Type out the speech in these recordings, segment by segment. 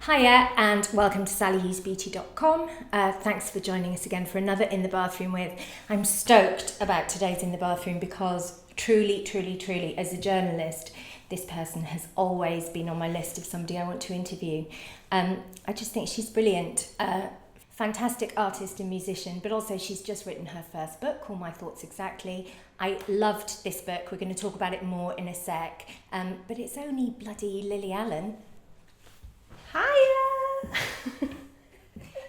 Hiya and welcome to sallyhughesbeauty.com. Thanks for joining us again for another In the Bathroom with. I'm stoked about today's In the Bathroom because truly, as a journalist, this person has always been on my list of somebody I want to interview. I just think she's brilliant. Fantastic artist and musician, but also she's just written her first book called My Thoughts Exactly. I loved this book. We're going to talk about it more in a sec. But it's only bloody Lily Allen. Hiya!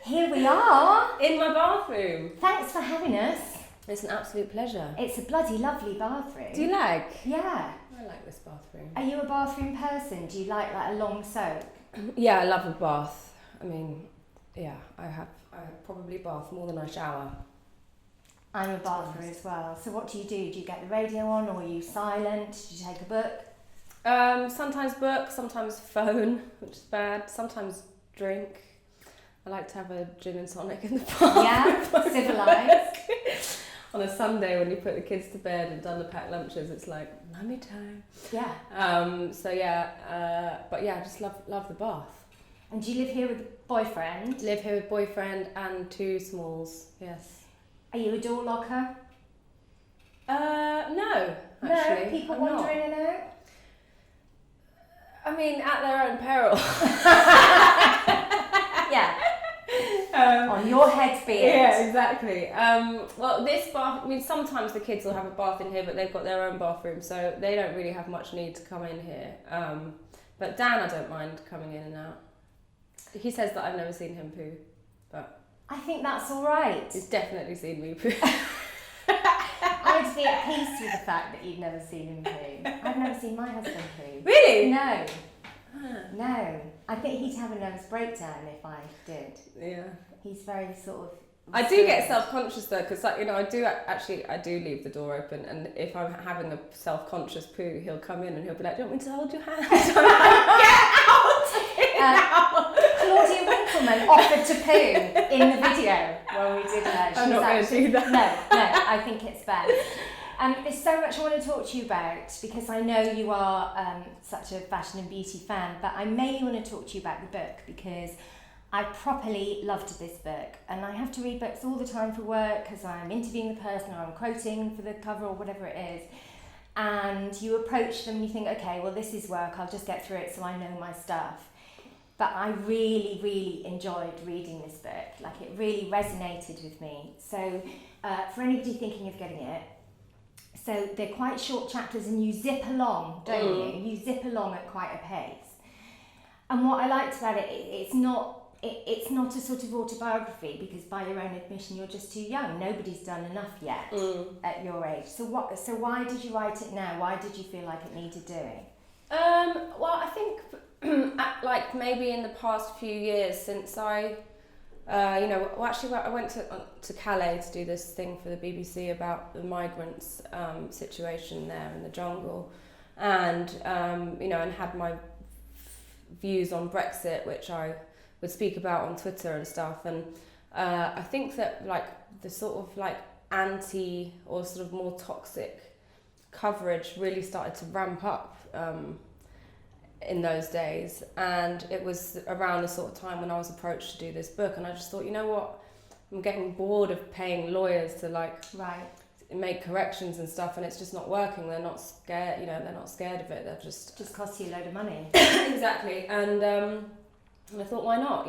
Here we are. In my bathroom. Thanks for having us. It's an absolute pleasure. It's a bloody lovely bathroom. Do you like? Yeah. I like this bathroom. Are you a bathroom person? Do you like a long soak? Yeah, I love a bath. I mean, yeah, I probably bath more than I shower. I'm a bather as well. So what do? Do you get the radio on or are you silent? Do you take a book? Sometimes book, sometimes phone, which is bad. Sometimes drink. I like to have a gin and tonic in the bathroom. Yeah, civilised. On a Sunday when you put the kids to bed and done the packed lunches, it's like mummy time. Yeah. But yeah, I just love the bath. And do you live here with a boyfriend? Live here with boyfriend and two smalls. Yes. Are you a door locker? No, actually. No, people I'm wandering not. in and out? I mean, at their own peril. Yeah. On your head be it. Yeah, exactly. Well, this bath, I mean, sometimes the kids will have a bath in here, but they've got their own bathroom, so they don't really have much need to come in here. But Dan, I don't mind coming in and out. He says that I've never seen him poo, but I think that's all right. he's definitely seen me poo. I'd be at peace with the fact that you've never seen him poo. I've never seen my husband poo. Really? No. No. I think he'd have a nervous breakdown if I did. Yeah. He's very sort of... I do get self-conscious though, because I do leave the door open, and if I'm having a self-conscious poo, he'll come in and he'll be like, "Do you want me to hold your hand?" I'm like, "Get out! Claudia Winkleman offered to poo in the video when we did that. I'm not going to do that. No, I think it's best. There's so much I want to talk to you about because I know you are such a fashion and beauty fan, but I mainly want to talk to you about the book because I properly loved this book, and I have to read books all the time for work because I'm interviewing the person or I'm quoting for the cover or whatever it is. And you approach them and you think, okay, well, this is work, I'll just get through it so I know my stuff. But I really enjoyed reading this book. Like, it really resonated with me. So for anybody thinking of getting it, so they're quite short chapters and you zip along, don't you? You zip along at quite a pace. And what I liked about it, it's not a sort of autobiography because by your own admission you're just too young. Nobody's done enough yet at your age. So why did you write it now? Why did you feel like it needed doing? Well, I think like maybe in the past few years since I went to Calais to do this thing for the BBC about the migrants situation there in the jungle, and and had my views on Brexit, which I would speak about on Twitter and stuff, and I think that like the sort of like anti or sort of more toxic coverage really started to ramp up in those days, and it was around the sort of time when I was approached to do this book, and I just thought, you know what, I'm getting bored of paying lawyers to make corrections and stuff, and it's just not working. They're not scared, they're not scared of it. They're just costs you a load of money. Exactly. And I thought, why not?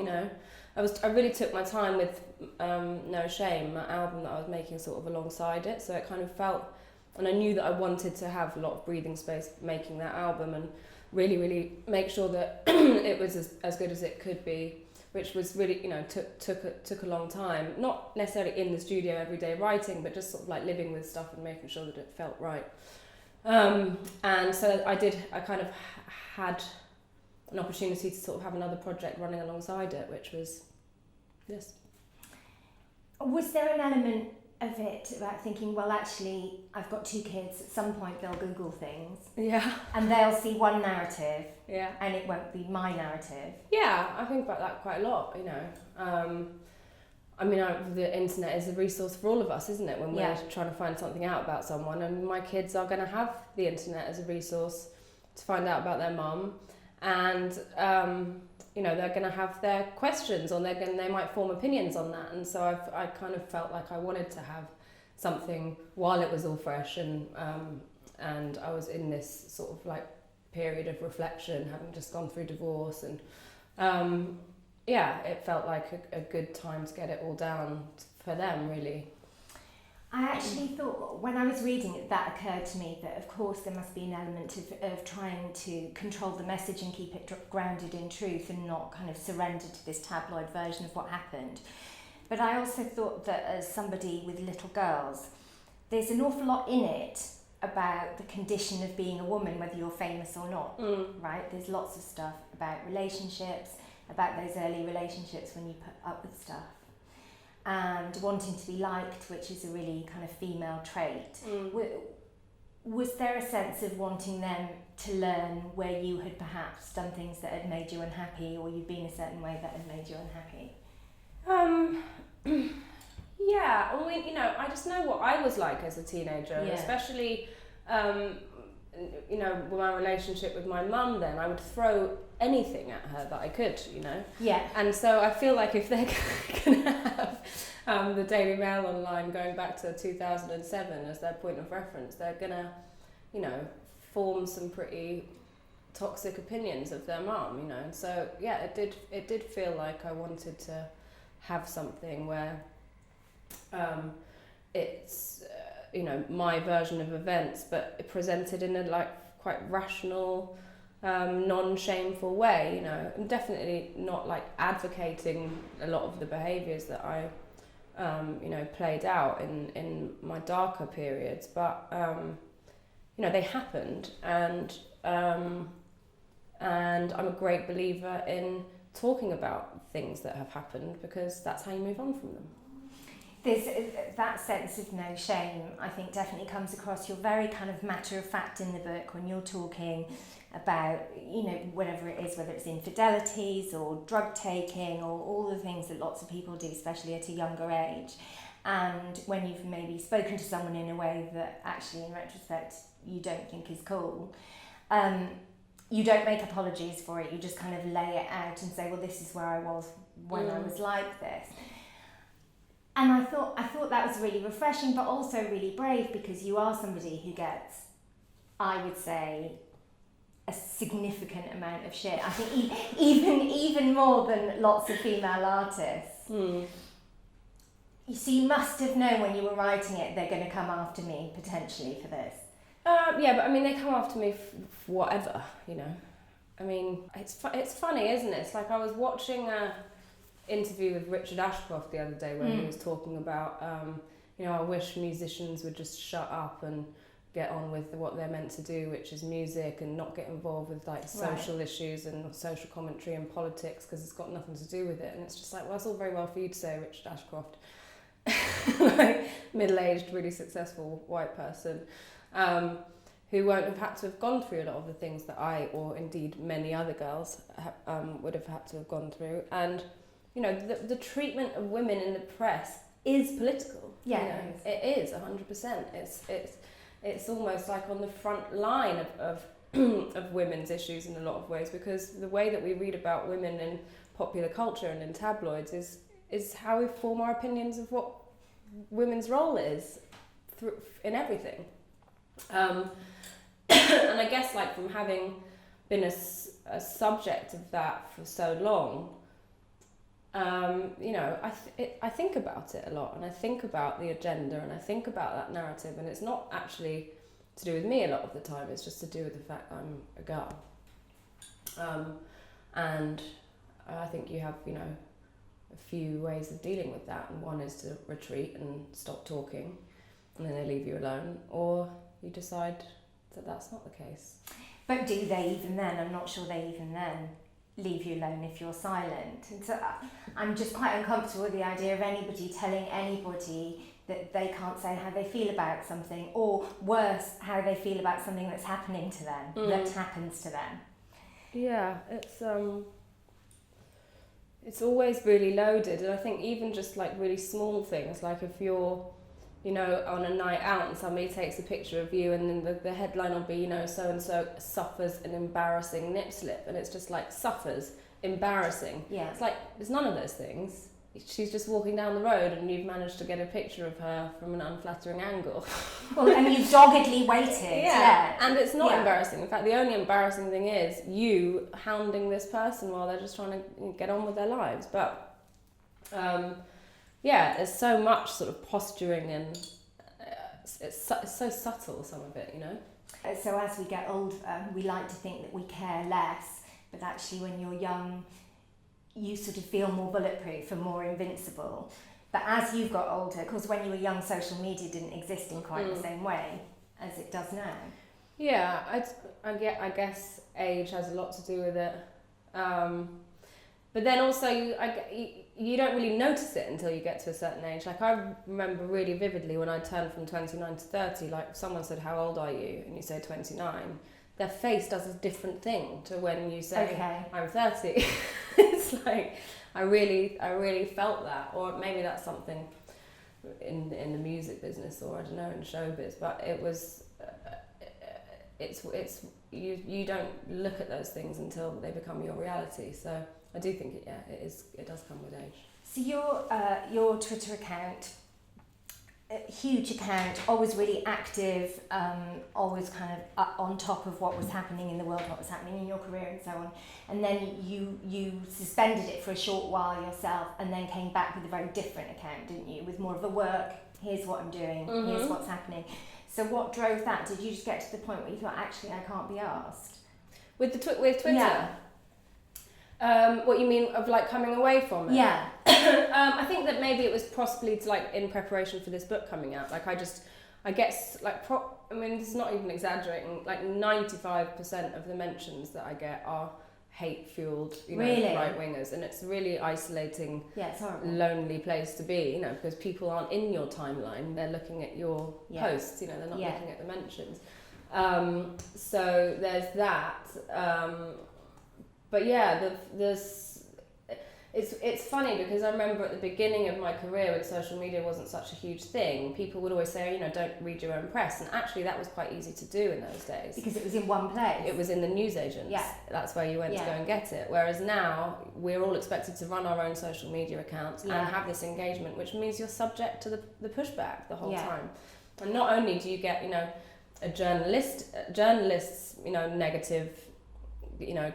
I really took my time with No Shame, my album that I was making sort of alongside it. So it kind of felt, and I knew that I wanted to have a lot of breathing space making that album and really make sure that it was as good as it could be, which was really, took a long time. Not necessarily in the studio every day writing, but just sort of like living with stuff and making sure that it felt right. And so I kind of had an opportunity to sort of have another project running alongside it, which was this. Was there an element of it about thinking, well, actually, I've got two kids, at some point they'll Google things. Yeah. And they'll see one narrative. Yeah. And it won't be my narrative. Yeah, I think about that quite a lot, the internet is a resource for all of us, isn't it? When we're trying to find something out about someone, and my kids are going to have the internet as a resource to find out about their mum. And they're going to have their questions, or they might form opinions on that. And so I kind of felt like I wanted to have something while it was all fresh, and I was in this sort of like period of reflection, having just gone through divorce, and it felt like a good time to get it all down for them, really. I actually thought, when I was reading it, that occurred to me that of course there must be an element of trying to control the message and keep it grounded in truth and not kind of surrender to this tabloid version of what happened. But I also thought that as somebody with little girls, there's an awful lot in it about the condition of being a woman, whether you're famous or not, right? There's lots of stuff about relationships, about those early relationships when you put up with stuff, and wanting to be liked, which is a really kind of female trait. Was there a sense of wanting them to learn where you had perhaps done things that had made you unhappy, or you'd been a certain way that had made you unhappy? Yeah, I mean, I just know what I was like as a teenager, especially, with my relationship with my mum then. I would throw anything at her that I could, Yeah. And so I feel like if they're going to have the Daily Mail online going back to 2007 as their point of reference, they're going to, form some pretty toxic opinions of their mum, And so, it did feel like I wanted to have something where it's my version of events, but presented in a like quite rational, non-shameful way, and definitely not like advocating a lot of the behaviours that I played out in my darker periods, but they happened, and I'm a great believer in talking about things that have happened, because that's how you move on from them. There's that sense of no shame, I think, definitely comes across. You're very kind of matter of fact in the book when you're talking about, whatever it is, whether it's infidelities or drug taking or all the things that lots of people do, especially at a younger age. And when you've maybe spoken to someone in a way that actually, in retrospect, you don't think is cool, you don't make apologies for it. You just kind of lay it out and say, well, this is where I was when I was like this. And I thought that was really refreshing, but also really brave, because you are somebody who gets, I would say, a significant amount of shit. I think even more than lots of female artists. So you must have known when you were writing it, they're going to come after me potentially for this. Yeah, but I mean, they come after me for whatever, I mean, it's funny, isn't it? It's like I was watching a interview with Richard Ashcroft the other day where he was talking about, I wish musicians would just shut up and get on with what they're meant to do, which is music, and not get involved with like social issues and social commentary and politics, because it's got nothing to do with it. And it's just like, well, that's all very well for you to say, Richard Ashcroft, like middle-aged, really successful white person, who won't have had to have gone through a lot of the things that I, or indeed many other girls, would have had to have gone through. And the treatment of women in the press is political. Yeah, it is 100%. It's almost like on the front line of women's issues in a lot of ways, because the way that we read about women in popular culture and in tabloids is how we form our opinions of what women's role is in everything. And I guess, like, from having been a subject of that for so long, I think about it a lot, and I think about the agenda, and I think about that narrative, and it's not actually to do with me a lot of the time, it's just to do with the fact that I'm a girl. And I think you have, a few ways of dealing with that, and one is to retreat and stop talking, and then they leave you alone, or you decide that that's not the case. But do they even then? I'm not sure they even then leave you alone if you're silent. And so I'm just quite uncomfortable with the idea of anybody telling anybody that they can't say how they feel about something, or worse, how they feel about something that's happening to them, that happens to them. Yeah, it's always really loaded, and I think even just like really small things, like if you're, on a night out and somebody takes a picture of you, and then the headline will be, so-and-so suffers an embarrassing nip slip, and it's just like, suffers, embarrassing. Yeah. It's like, there's none of those things. She's just walking down the road and you've managed to get a picture of her from an unflattering angle. Well, and you doggedly waited. Yeah. And it's not embarrassing. In fact, the only embarrassing thing is you hounding this person while they're just trying to get on with their lives. But there's so much sort of posturing, and it's so subtle, some of it, you know. So as we get older, we like to think that we care less, but actually when you're young, you sort of feel more bulletproof and more invincible. But as you've got older, because when you were young, social media didn't exist in quite the same way as it does now. Yeah, I guess age has a lot to do with it. But then also, you don't really notice it until you get to a certain age. Like, I remember really vividly when I turned from 29 to 30, like, if someone said, how old are you? And you say 29. Their face does a different thing to when you say, I'm 30. It's like, I really felt that. Or maybe that's something in the music business, or I don't know, in showbiz. But it was, you don't look at those things until they become your reality. So I do think it does come with age. So your Twitter account, huge account, always really active, always kind of on top of what was happening in the world, what was happening in your career and so on. And then you suspended it for a short while yourself, and then came back with a very different account, didn't you? With more of a work, here's what I'm doing, here's what's happening. So what drove that? Did you just get to the point where you thought, actually, I can't be asked? With Twitter? Yeah. What you mean of like coming away from it? Yeah. I think that maybe it was possibly to, like, in preparation for this book coming out. Like, I guess, like, I mean, this is not even exaggerating, like 95% of the mentions that I get are hate-fueled, really? Right-wingers, and it's a really isolating, it's horrible. Lonely place to be, because people aren't in your timeline, they're looking at your posts, they're not looking at the mentions. So there's that. But yeah, it's funny because I remember at the beginning of my career when social media wasn't such a huge thing, people would always say, don't read your own press. And actually that was quite easy to do in those days. Because it was in one place. It was in the newsagents. Yeah. That's where you went to go and get it. Whereas now we're all expected to run our own social media accounts and have this engagement, which means you're subject to the pushback the whole time. And not only do you get, a journalist's, negative,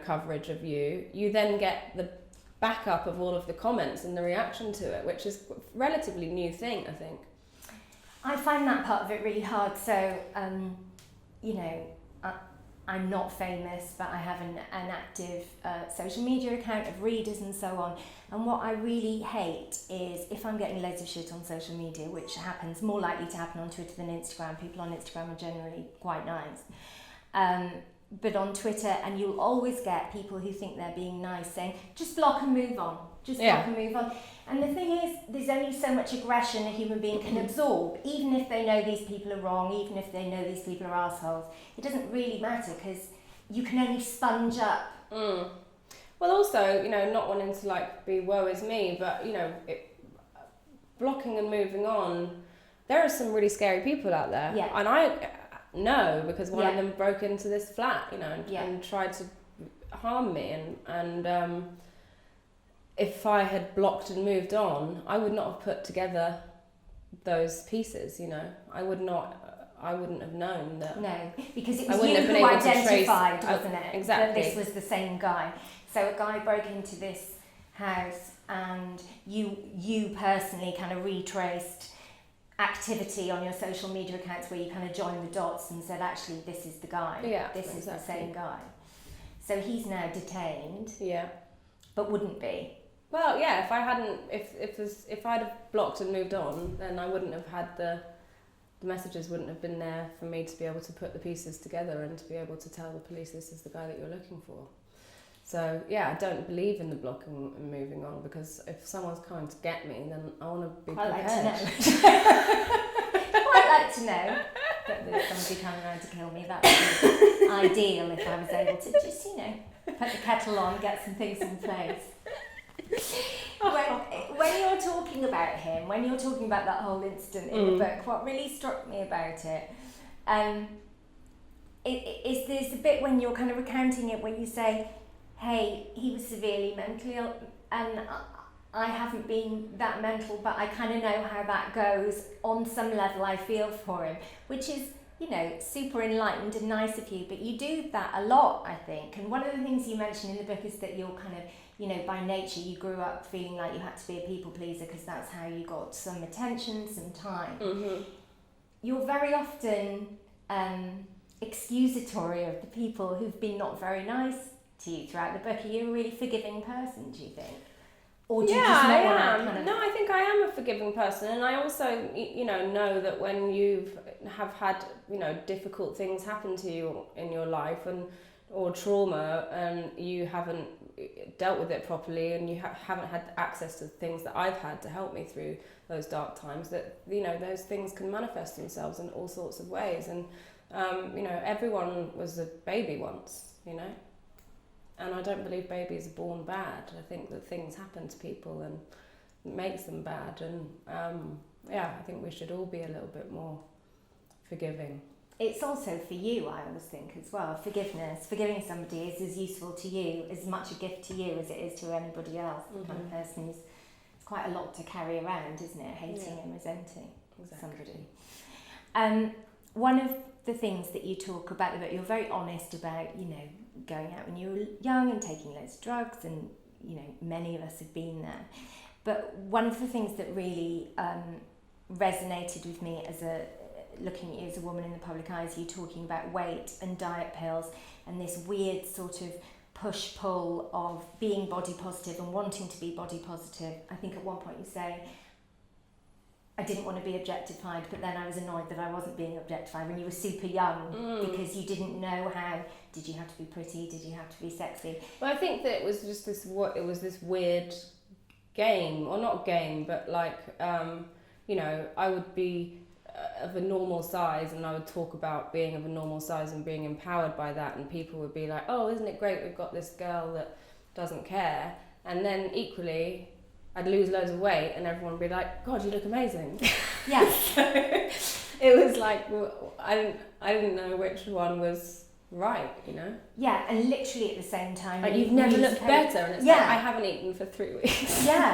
coverage of you, you then get the backup of all of the comments and the reaction to it, which is a relatively new thing, I think. I find that part of it really hard. So, I'm not famous, but I have an active social media account of readers and so on. And what I really hate is if I'm getting loads of shit on social media, which happens more likely to happen on Twitter than Instagram. People on Instagram are generally quite nice. But on Twitter, and you'll always get people who think they're being nice saying, just block and move on, block and move on. And the thing is, there's only so much aggression a human being can absorb, even if they know these people are wrong, even if they know these people are assholes. It doesn't really matter because you can only sponge up. Well, also, not wanting to be woe is me, but, blocking and moving on, there are some really scary people out there. Yeah. And I know because one of them broke into this flat, and tried to harm me, and if I had blocked and moved on, I would not have put together those pieces. I wouldn't have known that. No, because it was you who identified, wasn't it? Exactly. That this was the same guy. So a guy broke into this house, and you personally kind of retraced activity on your social media accounts where you kind of joined the dots and said, actually, this is the guy. Yeah, this is the same guy. So he's now detained. Yeah. But wouldn't be. Well, yeah, if I'd have blocked and moved on, then I wouldn't have had the messages wouldn't have been there for me to be able to put the pieces together and to be able to tell the police this is the guy that you're looking for. So, yeah, I don't believe in the blocking and moving on, because if someone's coming to get me, then I want to be prepared. I'd like to know that there's somebody coming around to kill me. That would be ideal if I was able to just, put the kettle on, get some things in place. When you're talking about him, when you're talking about that whole incident in the book, what really struck me about it is there's a bit when you're kind of recounting it where you say, hey, he was severely mentally ill, and I haven't been that mental, but I kind of know how that goes. On some level, I feel for him, which is, you know, super enlightened and nice of you, but you do that a lot, I think. And one of the things you mention in the book is that you're kind of, you know, by nature, you grew up feeling like you had to be a people pleaser because that's how you got some attention, some time. Mm-hmm. You're very often excusatory of the people who've been not very nice to you throughout the book. Are you a really forgiving person, do you think? Or do you just not want to kind of... No, I think I am a forgiving person, and I also, you know that when you have had, you know, difficult things happen to you in your life or trauma, and you haven't dealt with it properly, and you haven't had access to things that I've had to help me through those dark times, that, you know, those things can manifest themselves in all sorts of ways. And you know, everyone was a baby once, you know. And I don't believe babies are born bad. I think that things happen to people and it makes them bad. And I think we should all be a little bit more forgiving. It's also for you, I always think, as well. Forgiving somebody is as useful to you, as much a gift to you as it is to anybody else. The kind of person who's, it's quite a lot to carry around, isn't it? Hating and resenting somebody. One of the things that you talk about, you're very honest about, you know, going out when you were young and taking loads of drugs, and, you know, many of us have been there. But one of the things that really resonated with me looking at you as a woman in the public eye, is you talking about weight and diet pills and this weird sort of push-pull of being body positive and wanting to be body positive. I think at one point you say, I didn't want to be objectified, but then I was annoyed that I wasn't being objectified when you were super young, because you didn't know how. Did you have to be pretty? Did you have to be sexy? Well, I think that it was just this weird game, or not game, but like, you know, I would be of a normal size, and I would talk about being of a normal size and being empowered by that, and people would be like, oh, isn't it great we've got this girl that doesn't care? And then equally, I'd lose loads of weight and everyone would be like, God, you look amazing. Yeah. So it was like, I didn't know which one was right, you know? Yeah, and literally at the same time. Like, you've never looked better, and it's like, I haven't eaten for 3 weeks. Yeah.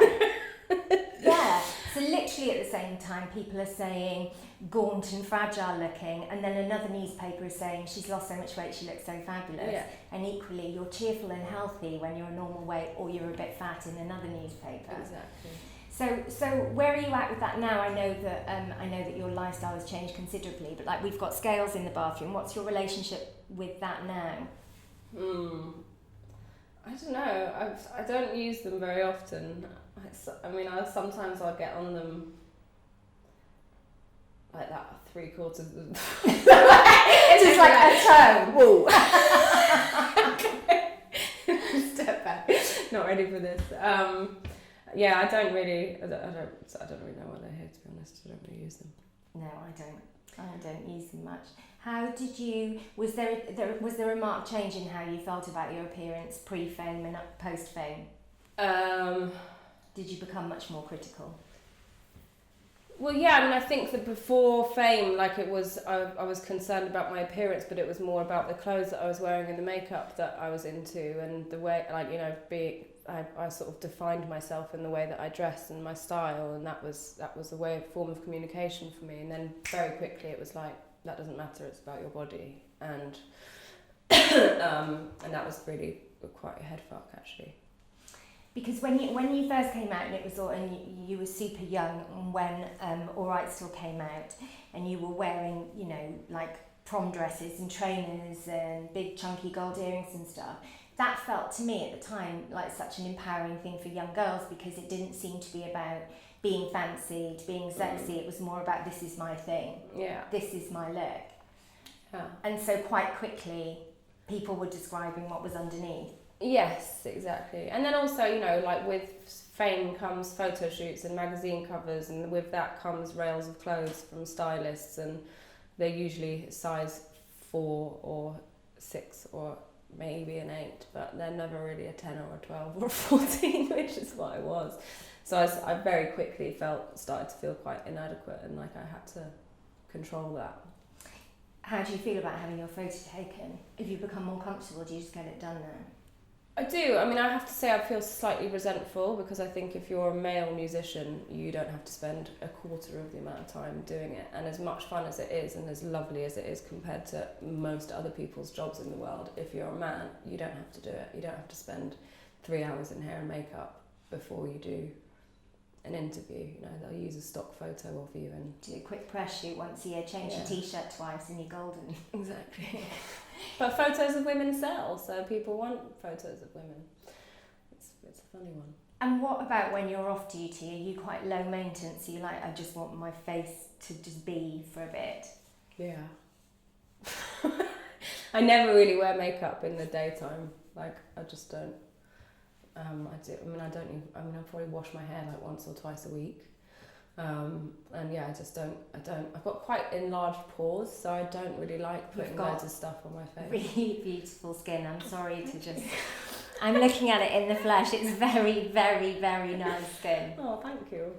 Yeah. So literally at the same time, people are saying gaunt and fragile looking, and then another newspaper is saying she's lost so much weight, she looks so fabulous. Yeah. And equally, you're cheerful and healthy when you're a normal weight, or you're a bit fat in another newspaper. Exactly. So where are you at with that now? I know that your lifestyle has changed considerably, but like, we've got scales in the bathroom. What's your relationship with that now? I don't know. I don't use them very often. I mean, sometimes I'll get on them like that 3/4 of the... Just like a toe. Whoa. Step back. Not ready for this. Yeah, I don't really know what they're here, to be honest. I don't really use them. No, I don't use them much. How did you, was there a marked change in how you felt about your appearance pre-fame and post-fame? Did you become much more critical? Well, yeah, I mean, I think that before fame, like, it was, I was concerned about my appearance, but it was more about the clothes that I was wearing and the makeup that I was into, and the way, like, you know, I sort of defined myself in the way that I dressed and my style, and that was a form of communication for me. And then very quickly it was like, that doesn't matter, it's about your body, and and that was really quite a head fuck, actually. Because when you first came out, and it was all, and you were super young, and when All Right Still came out, and you were wearing, you know, like prom dresses and trainers and big chunky gold earrings and stuff, that felt to me at the time like such an empowering thing for young girls, because it didn't seem to be about being fancy, to being sexy. It was more about, this is my thing. Yeah. This is my look. Yeah. And so quite quickly, people were describing what was underneath. Yes, exactly. And then also, you know, like, with fame comes photo shoots and magazine covers, and with that comes rails of clothes from stylists, and they're usually size 4 or 6 or maybe an 8, but they're never really a 10 or a 12 or a 14, which is what I was. So I very quickly started to feel quite inadequate, and like I had to control that. How do you feel about having your photo taken? If you become more comfortable, do you just get it done now? I do. I mean, I have to say I feel slightly resentful because I think if you're a male musician, you don't have to spend a quarter of the amount of time doing it. And as much fun as it is and as lovely as it is compared to most other people's jobs in the world, if you're a man, you don't have to do it. You don't have to spend 3 hours in hair and makeup before you do an interview. You know, they'll use a stock photo of you and do a quick press shoot once a year, change your t-shirt twice and you're golden. Exactly. But photos of women sell, so people want photos of women. It's a funny one. And what about when you're off duty? Are you quite low maintenance? Are you like, I just want my face to just be for a bit? Yeah. I never really wear makeup in the daytime. Like, I just don't. I probably wash my hair like once or twice a week. And yeah, I don't. I've got quite enlarged pores, so I don't really like putting loads of stuff on my face. Really beautiful skin. I'm sorry to just... I'm looking at it in the flesh. It's very, very, very nice skin. Oh, thank you.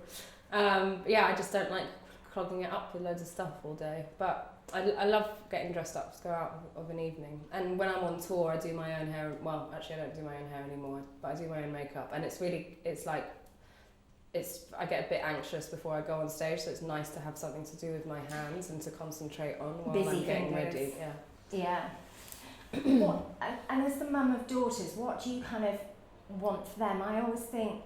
Yeah, I just don't like clogging it up with loads of stuff all day. But I love getting dressed up to go out of an evening. And when I'm on tour, I do my own hair. Well, actually, I don't do my own hair anymore, but I do my own makeup. And I get a bit anxious before I go on stage, so it's nice to have something to do with my hands and to concentrate on while I'm getting ready. Yeah. And as the mum of daughters, what do you kind of want for them? I always think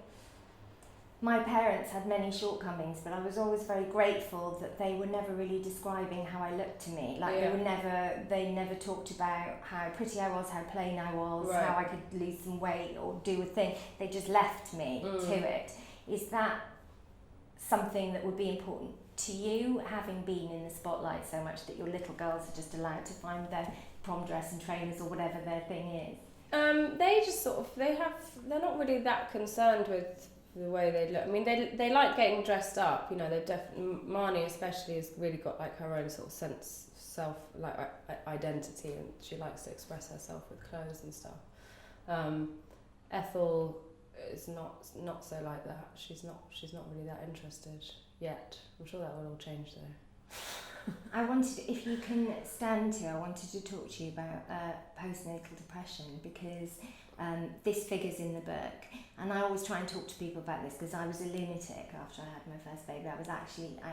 my parents had many shortcomings, but I was always very grateful that they were never really describing how I looked to me. Like they never talked about how pretty I was, how plain I was, how I could lose some weight or do a thing. They just left me to it. Is that something that would be important to you, having been in the spotlight so much, that your little girls are just allowed to find their prom dress and trainers or whatever their thing is? They just they're not really that concerned with the way they look. I mean, they like getting dressed up, you know. They've Marnie especially has really got like her own sort of self identity, and she likes to express herself with clothes and stuff. Ethel is not so like that. She's not really that interested yet. I'm sure that will all change though. I wanted to talk to you about postnatal depression, because this figures in the book, and I always try and talk to people about this because I was a lunatic after I had my first baby. I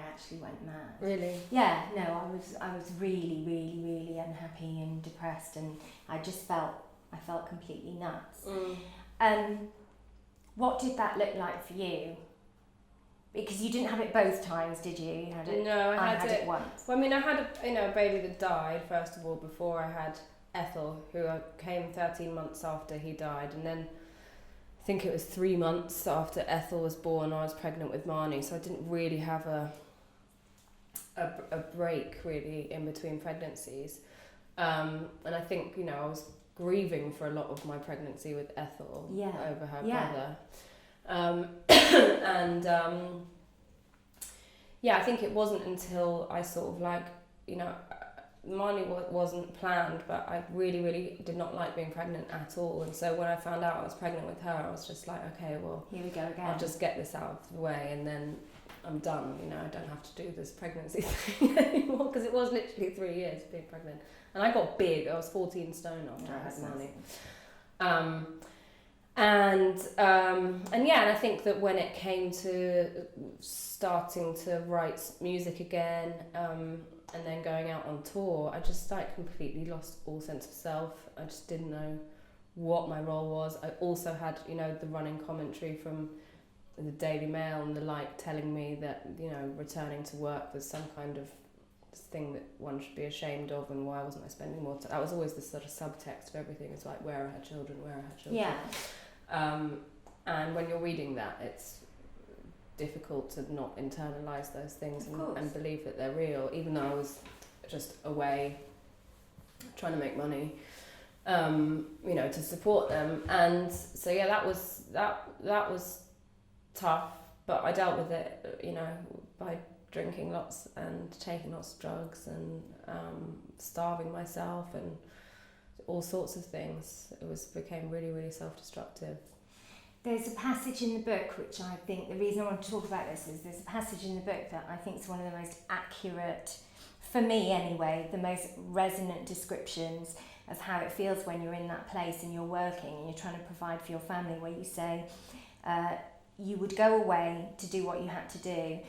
actually went mad. Really? Yeah, no, I was really, really, really unhappy and depressed, and I felt completely nuts. What did that look like for you? Because you didn't have it both times, did you? You had it. No, I had it once. Well, I mean, I had a baby that died first of all before I had Ethel, who came 13 months after he died, and then I think it was 3 months after Ethel was born, I was pregnant with Marnie, so I didn't really have a break really in between pregnancies, and I think I was grieving for a lot of my pregnancy with Ethel over her brother. I think it wasn't until I sort of Marnie wasn't planned, but I really, really did not like being pregnant at all. And so when I found out I was pregnant with her, I was just like, okay, well, here we go again. I'll just get this out of the way and then I'm done. I don't have to do this pregnancy thing anymore, because it was literally 3 years being pregnant. And I got big. I was 14 stone after I had Marnie. And I think that when it came to starting to write music again, and then going out on tour, I just completely lost all sense of self. I just didn't know what my role was. I also had, the running commentary from the Daily Mail and the like telling me that, returning to work was some kind of thing that one should be ashamed of, and why wasn't I spending more time? That was always the sort of subtext of everything. It's like, where are her children? Yeah. And when you're reading that, it's difficult to not internalize those things and believe that they're real, even though I was just away trying to make money, to support them. And so that was tough, but I dealt with it, by drinking lots and taking lots of drugs and starving myself and all sorts of things. It became really, really self-destructive. There's a passage in the book which I think, the reason I want to talk about this is there's a passage in the book that I think is one of the most accurate, for me anyway, the most resonant descriptions as how it feels when you're in that place and you're working and you're trying to provide for your family, where you say you would go away to do what you had to do,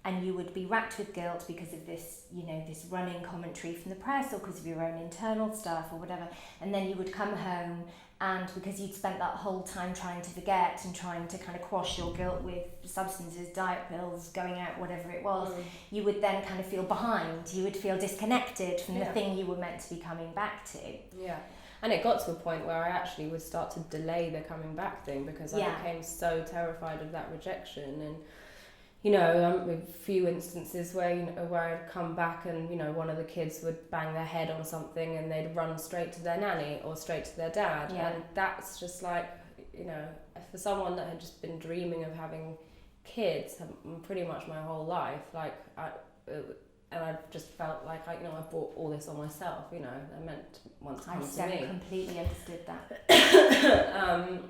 and you would be racked with guilt because of this, you know, this running commentary from the press, or because of your own internal stuff or whatever, and then you would come home, and because you'd spent that whole time trying to forget and trying to kind of quash your guilt with substances, diet pills, going out, whatever it was, you would then kind of feel behind, you would feel disconnected from the thing you were meant to be coming back to. Yeah. And it got to a point where I actually would start to delay the coming back thing, because I became so terrified of that rejection. And, you know, a few instances where, you know, where I'd come back and, you know, one of the kids would bang their head on something and they'd run straight to their nanny or straight to their dad. And that's just like, you know, for someone that had just been dreaming of having kids pretty much my whole life, like, and I just felt like I brought all this on myself, you know. I meant once to come to me. I completely understood that.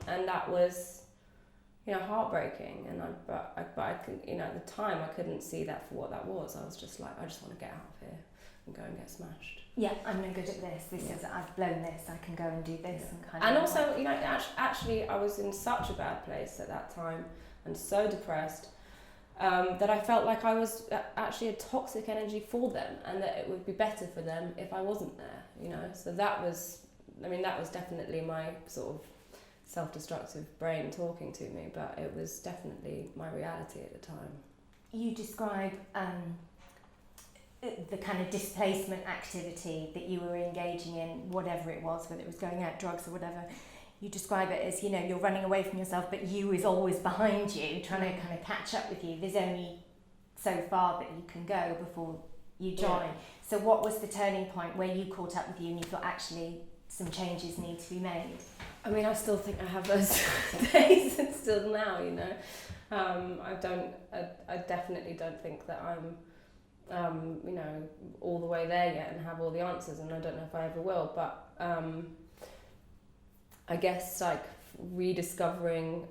And that was, you know, heartbreaking. And but I could, you know, at the time I couldn't see that for what that was. I was just like, I just want to get out of here and go and get smashed. Yeah, I'm no good at this. This is, I've blown this. I can go and do this and kind of. And also, you know, actually, I was in such a bad place at that time and so depressed. That I felt like I was actually a toxic energy for them, and that it would be better for them if I wasn't there, you know. So that was definitely my sort of self-destructive brain talking to me, but it was definitely my reality at the time. You describe the kind of displacement activity that you were engaging in, whatever it was, whether it was going out, drugs or whatever. You describe it as, you know, you're running away from yourself, but you is always behind you, trying to kind of catch up with you. There's only so far that you can go before you join. So what was the turning point where you caught up with you and you thought, actually, some changes need to be made? I mean, I still think I have those days and still now, you know. I definitely don't think that I'm, you know, all the way there yet and have all the answers, and I don't know if I ever will, but I guess like rediscovering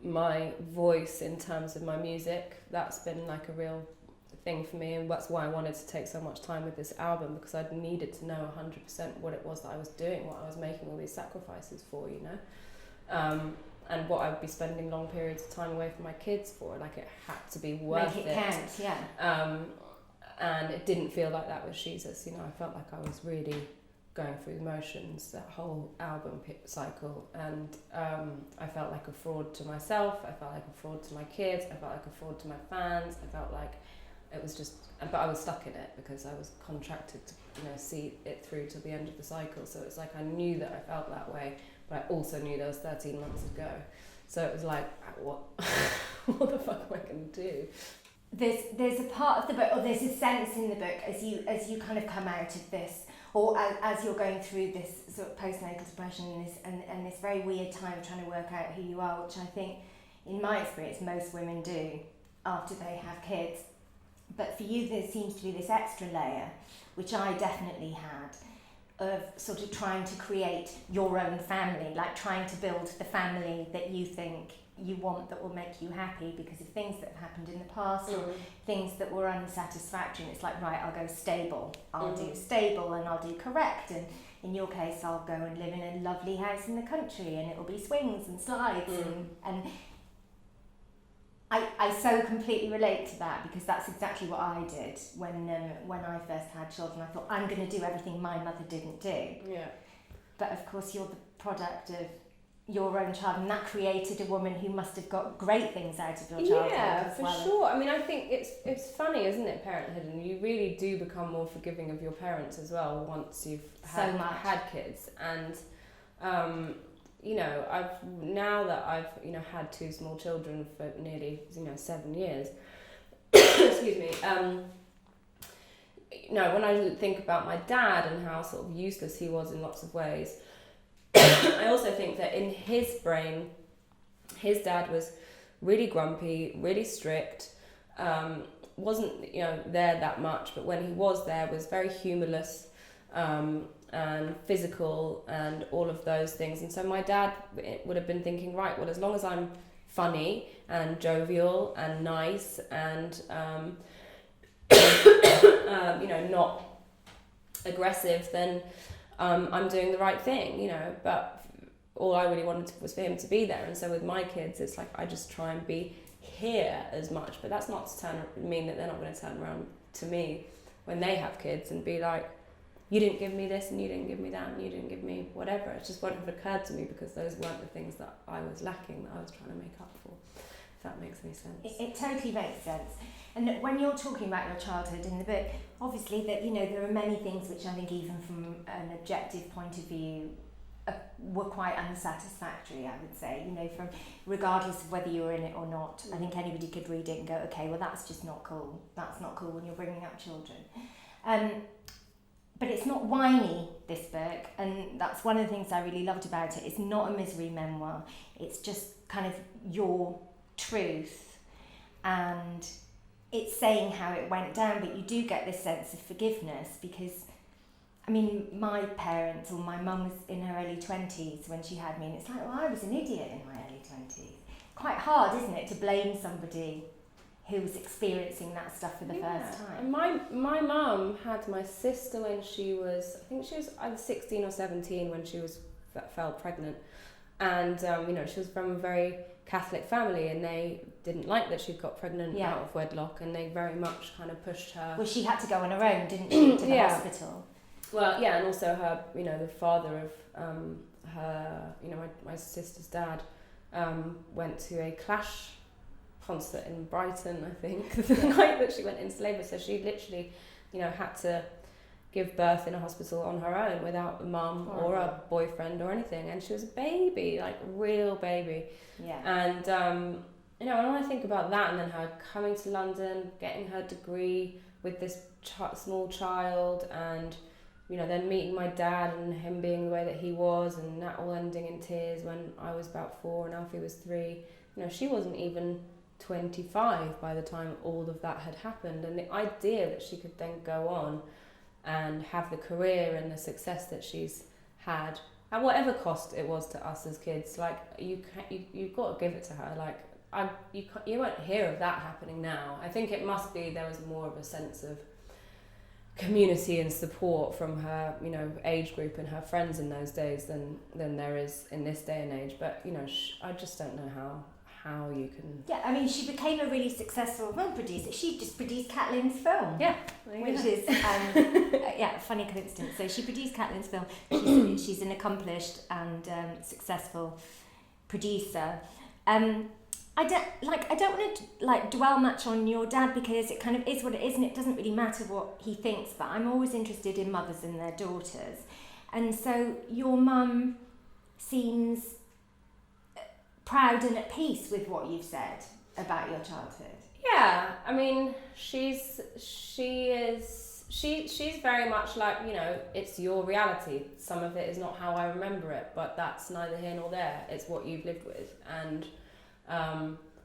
my voice in terms of my music, that's been like a real thing for me, and that's why I wanted to take so much time with this album, because I needed to know 100% what it was that I was doing, what I was making all these sacrifices for, you know, and what I would be spending long periods of time away from my kids for. Like, it had to be worth it. Make it count, yeah. And it didn't feel like that with Jesus, you know. I felt like I was really going through the motions that whole album cycle, and I felt like a fraud to myself, I felt like a fraud to my kids, I felt like a fraud to my fans, I felt like it was just, but I was stuck in it because I was contracted to, you know, see it through to the end of the cycle. So it's like I knew that I felt that way, but I also knew there was 13 months to go. So it was like, what what the fuck am I going to do? There's a part of the book, or there's a sense in the book as you kind of come out of this, or as you're going through this sort of postnatal depression and this very weird time of trying to work out who you are, which I think, in my experience, most women do after they have kids. But for you, there seems to be this extra layer, which I definitely had, of sort of trying to create your own family, like trying to build the family that you think you want, that will make you happy because of things that have happened in the past or things that were unsatisfactory. And it's like, right, I'll go stable, I'll do stable, and I'll do correct, and in your case I'll go and live in a lovely house in the country, and it'll be swings and slides, and I so completely relate to that, because that's exactly what I did when I first had children. I thought, I'm going to do everything my mother didn't do. Yeah. But of course you're the product of your own child, and that created a woman who must have got great things out of your childhood. Yeah, for sure. I mean, I think it's funny, isn't it, parenthood, and you really do become more forgiving of your parents as well once you've had kids. And you know, now that I've you know had two small children for nearly 7 years. Excuse me. You know, when I think about my dad and how sort of useless he was in lots of ways, I also think that in his brain, his dad was really grumpy, really strict, wasn't there that much, but when he was there, was very humorless, and physical and all of those things. And so my dad would have been thinking, right, well, as long as I'm funny and jovial and nice and not aggressive, then I'm doing the right thing, you know, but all I really wanted was for him to be there. And so with my kids, it's like I just try and be here as much, but that's not to mean that they're not going to turn around to me when they have kids and be like, you didn't give me this and you didn't give me that and you didn't give me whatever. It just wouldn't have occurred to me because those weren't the things that I was lacking, that I was trying to make up for, if that makes any sense. It totally makes sense. And when you're talking about your childhood in the book, obviously that, you know, there are many things which I think even from an objective point of view were quite unsatisfactory, I would say, you know, from regardless of whether you were in it or not. I think anybody could read it and go, okay, well that's just not cool. That's not cool when you're bringing up children. But it's not whiny, this book, and that's one of the things I really loved about it. It's not a misery memoir. It's just kind of your truth, and it's saying how it went down, but you do get this sense of forgiveness because, I mean, my parents, or my mum was in her early 20s when she had me, and it's like, well, I was an idiot in my early 20s. Quite hard, isn't it, to blame somebody who was experiencing that stuff for the first time. And my mum had my sister when she was, I think she was either 16 or 17 when she fell pregnant. And, you know, she was from a very Catholic family and they didn't like that she'd got pregnant out of wedlock, and they very much kind of pushed her. Well, she had to go on her own, didn't she, to the hospital? Well, yeah, and also her, you know, the father of her, you know, my sister's dad went to a Clash concert in Brighton, I think, the night that she went into labour. So she literally, you know, had to give birth in a hospital on her own without a mum or a boyfriend or anything. And she was a baby, like a real baby. Yeah. And, you know, when I think about that and then her coming to London, getting her degree with this small child, and, you know, then meeting my dad and him being the way that he was, and that all ending in tears when I was about 4 and Alfie was 3. You know, she wasn't even 25 by the time all of that had happened, and the idea that she could then go on and have the career and the success that she's had at whatever cost it was to us as kids, like you've got to give it to her. Like you won't hear of that happening now. I think it must be there was more of a sense of community and support from her, you know, age group and her friends in those days than there is in this day and age. But you know, I just don't know how you can... Yeah, I mean, she became a really successful film producer. She just produced Caitlin's film. Yeah. Which is, funny coincidence. So she produced Caitlin's film. She's an accomplished and successful producer. I don't want to dwell much on your dad because it kind of is what it is and it doesn't really matter what he thinks, but I'm always interested in mothers and their daughters. And so your mum seems proud and at peace with what you've said about your childhood. Yeah, I mean, she's very much like, you know, it's your reality. Some of it is not how I remember it, but that's neither here nor there. It's what you've lived with. And,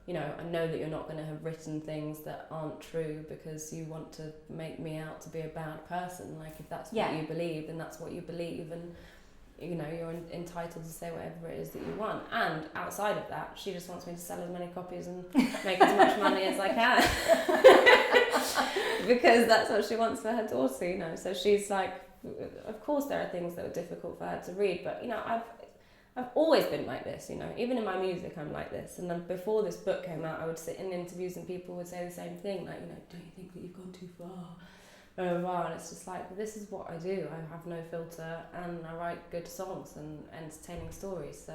you know, I know that you're not going to have written things that aren't true because you want to make me out to be a bad person. Like, if that's what you believe, then that's what you believe. And, you know, you're entitled to say whatever it is that you want. And outside of that, she just wants me to sell as many copies and make as much money as I can. Because that's what she wants for her daughter, you know. So she's like, of course there are things that are difficult for her to read, but, you know, I've always been like this, you know. Even in my music, I'm like this. And then before this book came out, I would sit in interviews and people would say the same thing, like, you know, don't you think that you've gone too far? And it's just like, this is what I do. I have no filter and I write good songs and entertaining stories. So,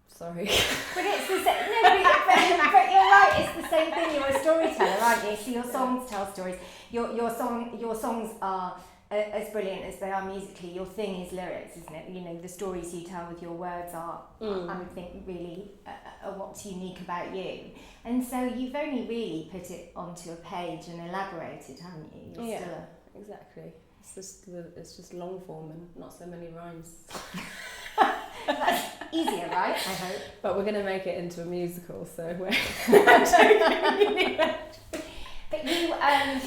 sorry. But it's the same. No, but you're right. It's the same thing. You're a storyteller, aren't you? So your songs tell stories. Your songs are as brilliant as they are musically. Your thing is lyrics, isn't it? You know, the stories you tell with your words are, I would think, really what's unique about you. And so you've only really put it onto a page and elaborated, haven't you? Exactly. It's just long form and not so many rhymes. That's easier, right? I hope. But we're going to make it into a musical, so we're But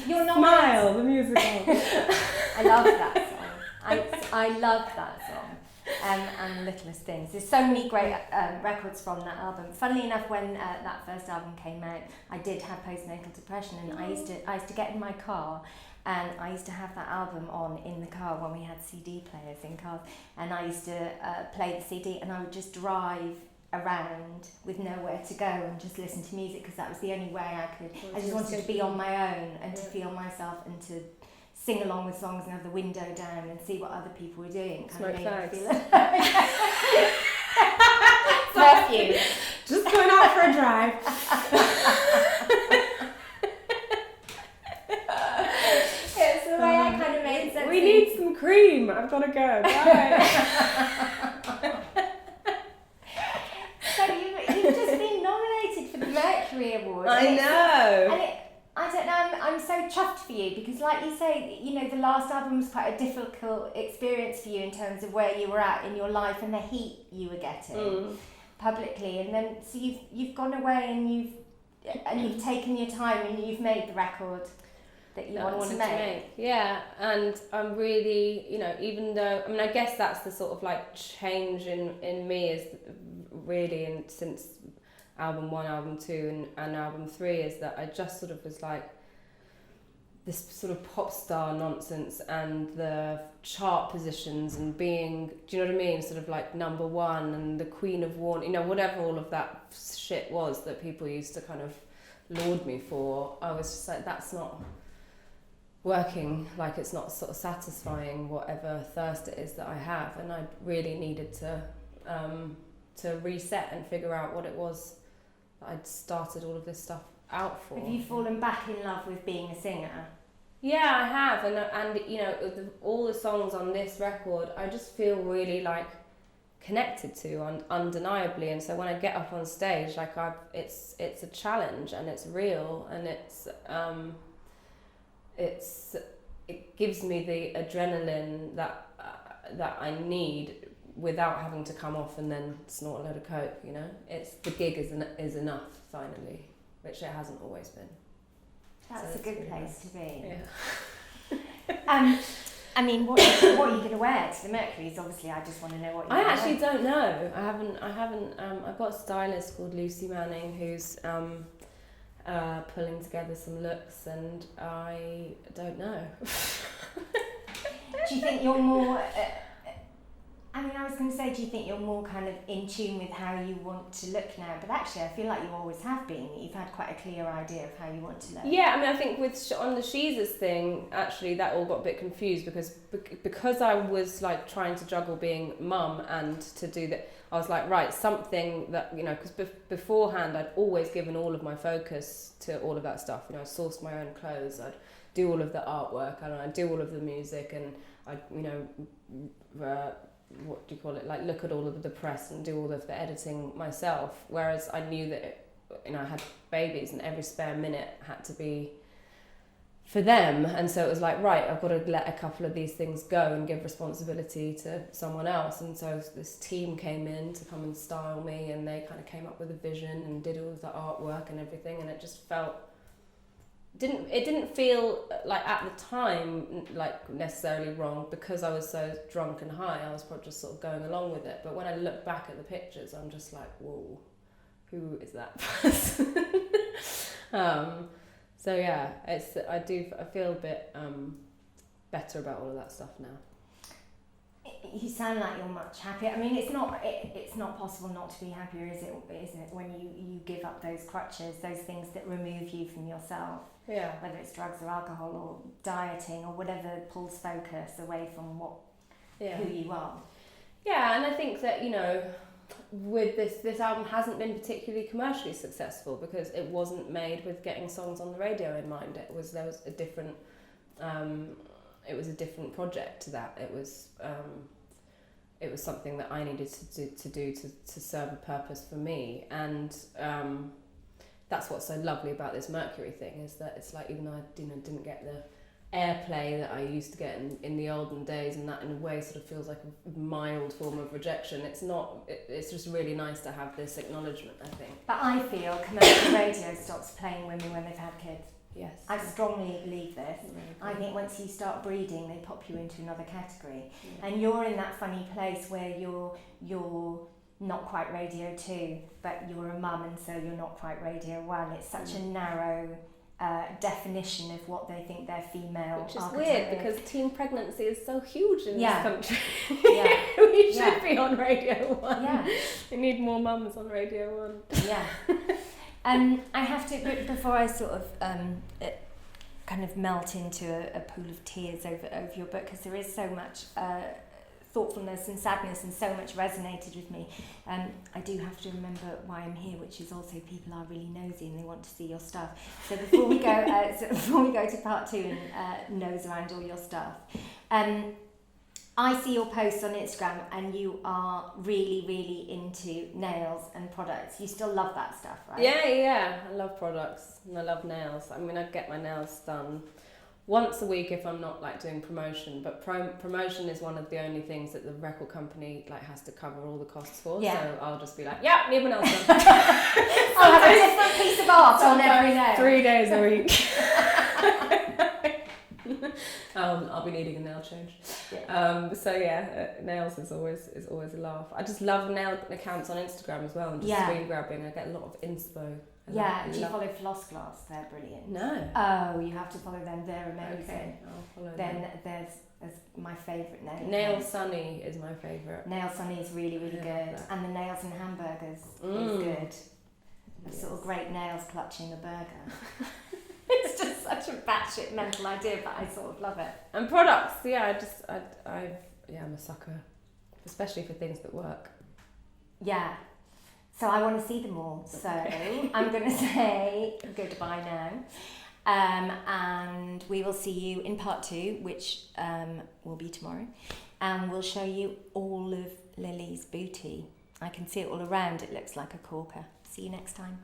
you're not... Smile, the musical. I love that song. I love that song. and The Littlest Things. There's so many great records from that album. Funnily enough, when that first album came out, I did have postnatal depression, and I used to get in my car, and I used to have that album on in the car when we had CD players in cars, and I used to play the CD, and I would just drive around with nowhere to go and just listen to music, because that was the only way I could. I just wanted to be on my own and to feel myself and to sing along with songs and have the window down and see what other people were doing. Smoke fags. Perfume. Just going out for a drive. It's the way I kind of made sense. We need some cream. I've got to go. Bye. So you've just been nominated for the Mercury Award. I know. And I don't know, I'm so chuffed for you, because like you say, you know, the last album was quite a difficult experience for you in terms of where you were at in your life and the heat you were getting publicly, and then so you've gone away and you've taken your time and you've made the record that you wanted to make. Yeah, and I'm really, you know, even though, I mean, I guess that's the sort of like change in me is really, and since album 1, album 2 and album 3, is that I just sort of was like this sort of pop star nonsense and the chart positions and being, do you know what I mean, sort of like number 1 and the queen of war, you know, whatever all of that shit was that people used to kind of laud me for. I was just like, that's not working, like it's not sort of satisfying whatever thirst it is that I have, and I really needed to reset and figure out what it was I'd started all of this stuff out for. Have you fallen back in love with being a singer? Yeah, I have, and you know, all the songs on this record, I just feel really like connected to, undeniably. And so when I get up on stage, like it's a challenge, and it's real, and it gives me the adrenaline that I need, without having to come off and then snort a load of coke, you know. It's the gig is enough finally, which it hasn't always been. That's a good place to be. Yeah. I mean, what are you going to wear to the Mercury's? Obviously, I just want to know what you're I actually don't know. I haven't. I've got a stylist called Lucy Manning who's pulling together some looks, and I don't know. Do you think you're more? I mean, I was going to say, do you think you're more kind of in tune with how you want to look now? But actually, I feel like you always have been. You've had quite a clear idea of how you want to look. Yeah, I mean, I think on the Sheezers thing, actually, that all got a bit confused because I was like trying to juggle being mum and to do that. I was like, right, something that, you know, because beforehand, I'd always given all of my focus to all of that stuff. You know, I sourced my own clothes, I'd do all of the artwork, and I'd do all of the music, and I'd, you know, what do you call it, like look at all of the press and do all of the editing myself, whereas I knew that, you know, I had babies and every spare minute had to be for them, and so it was like, right, I've got to let a couple of these things go and give responsibility to someone else. And so this team came in to come and style me, and they kind of came up with a vision and did all of the artwork and everything, and it just didn't feel like at the time like necessarily wrong, because I was so drunk and high. I was probably just sort of going along with it. But when I look back at the pictures, I'm just like, whoa, who is that person? So yeah, I feel a bit better about all of that stuff now. You sound like you're much happier. I mean, it's not possible not to be happier, is it? When you give up those crutches, those things that remove you from yourself. Yeah. Whether it's drugs or alcohol or dieting or whatever pulls focus away from who you are. Yeah, and I think that, you know, with this album hasn't been particularly commercially successful because it wasn't made with getting songs on the radio in mind. There was a different project to that. It was something that I needed to do to serve a purpose for me, and that's what's so lovely about this Mercury thing, is that it's like, even though I didn't get the airplay that I used to get in the olden days, and that in a way sort of feels like a mild form of rejection, it's just really nice to have this acknowledgement, I think. But I feel commercial radio stops playing women when they've had kids. Yes. I strongly believe this. I Okay. think once you start breeding, they pop you into another category. Yeah. And you're in that funny place where you're not quite Radio 2, but you're a mum, and so you're not quite Radio 1. It's such a narrow definition of what they think their female Which is archetype weird is. because teen pregnancy is so huge in Yeah. this country. Yeah. We should Yeah. be on Radio 1. Yeah. We need more mums on Radio 1. Yeah. I have to, but before I sort of kind of melt into a pool of tears over your book, because there is so much thoughtfulness and sadness, and so much resonated with me. I do have to remember why I'm here, which is also people are really nosy and they want to see your stuff. So before we go, to part 2 and nose around all your stuff, I see your posts on Instagram, and you are really, really into nails and products. You still love that stuff, right? Yeah. I love products and I love nails. I mean, I get my nails done once a week if I'm not like doing promotion, but promotion is one of the only things that the record company like has to cover all the costs for. Yeah. So I'll just be like, yeah, need my nails done. I'll have a different piece of art on every nail. 3 days a week. I'll be needing a nail change. Yeah. So yeah, nails is always a laugh. I just love nail accounts on Instagram as well, and just screen grabbing. I get a lot of inspo. Do you follow Floss Glass? They're brilliant. No. Oh, you have to follow them. They're amazing. Okay, I'll follow Then them. there's my favourite nail. Nail Sunny is my favourite. Nail Sunny is really, really I good. love that. And the nails and hamburgers is good. A sort of great nails clutching a burger. It's just such a batshit mental idea, but I sort of love it. And products, yeah, I'm a sucker, especially for things that work. Yeah. So I want to see them all. So I'm going to say goodbye now. And we will see you in part 2, which will be tomorrow. And we'll show you all of Lily's booty. I can see it all around. It looks like a corker. See you next time.